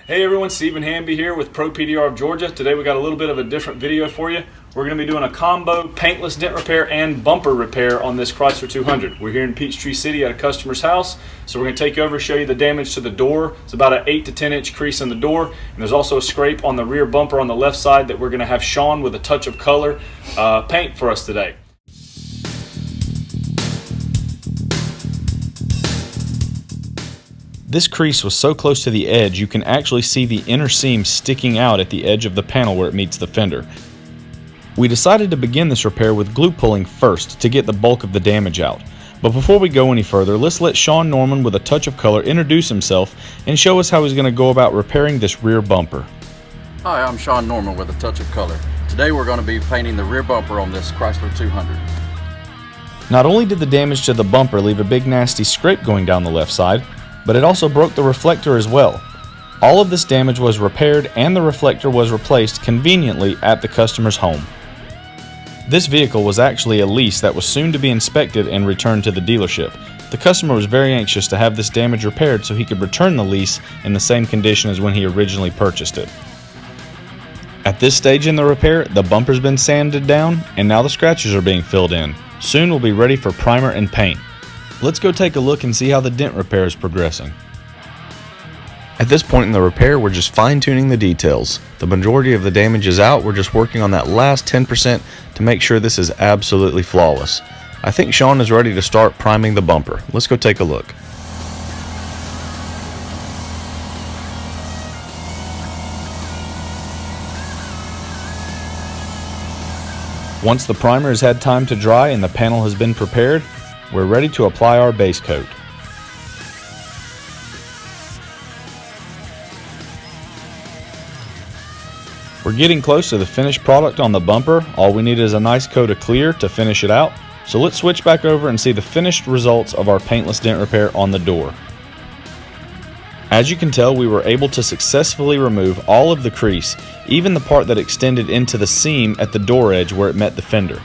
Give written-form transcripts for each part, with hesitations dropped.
Hey everyone, Stephen Hamby here with PDR of Georgia. Today we got a little bit of a different video for you. We're going to be doing a combo paintless dent repair and bumper repair on this Chrysler 200. We're here in Peachtree City at a customer's house. So we're going to take over, show you the damage to the door. It's about an 8 to 10 inch crease in the door. And there's also a scrape on the rear bumper on the left side that we're going to have Shawn with a touch of color paint for us today. This crease was so close to the edge you can actually see the inner seam sticking out at the edge of the panel where it meets the fender. We decided to begin this repair with glue pulling first to get the bulk of the damage out. But before we go any further, let's let Shawn Norman with a touch of color introduce himself and show us how he's going to go about repairing this rear bumper. Hi, I'm Shawn Norman with a touch of color. Today we're going to be painting the rear bumper on this Chrysler 200. Not only did the damage to the bumper leave a big nasty scrape going down the left side, but it also broke the reflector as well. All of this damage was repaired and the reflector was replaced conveniently at the customer's home. This vehicle was actually a lease that was soon to be inspected and returned to the dealership. The customer was very anxious to have this damage repaired so he could return the lease in the same condition as when he originally purchased it. At this stage in the repair, the bumper's been sanded down and now the scratches are being filled in. Soon we'll be ready for primer and paint. Let's go take a look and see how the dent repair is progressing. At this point in the repair, we're just fine-tuning the details. The majority of the damage is out, we're just working on that last 10% to make sure this is absolutely flawless. I think Shawn is ready to start priming the bumper. Let's go take a look. Once the primer has had time to dry and the panel has been prepared, we're ready to apply our base coat. We're getting close to the finished product on the bumper. All we need is a nice coat of clear to finish it out. So let's switch back over and see the finished results of our paintless dent repair on the door. As you can tell, we were able to successfully remove all of the crease, even the part that extended into the seam at the door edge where it met the fender.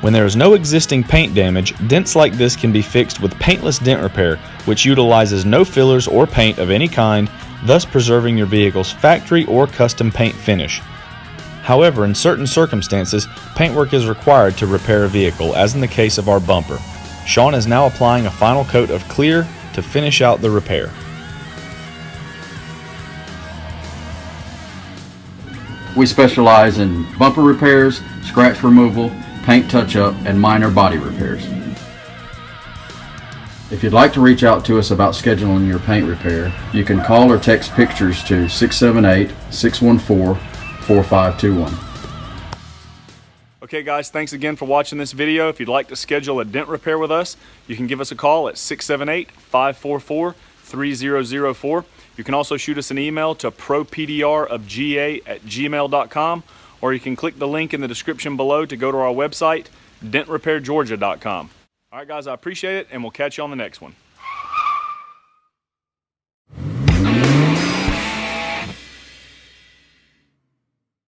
When there is no existing paint damage, dents like this can be fixed with paintless dent repair, which utilizes no fillers or paint of any kind, thus preserving your vehicle's factory or custom paint finish. However, in certain circumstances, paintwork is required to repair a vehicle, as in the case of our bumper. Shawn is now applying a final coat of clear to finish out the repair. We specialize in bumper repairs, scratch removal, paint touch-up, and minor body repairs. If you'd like to reach out to us about scheduling your paint repair, you can call or text pictures to 678-614-4521. Okay guys, thanks again for watching this video. If you'd like to schedule a dent repair with us, you can give us a call at 678-544-3004. You can also shoot us an email to propdrofga@gmail.com, or you can click the link in the description below to go to our website, dentrepairgeorgia.com. All right guys, I appreciate it, and we'll catch you on the next one.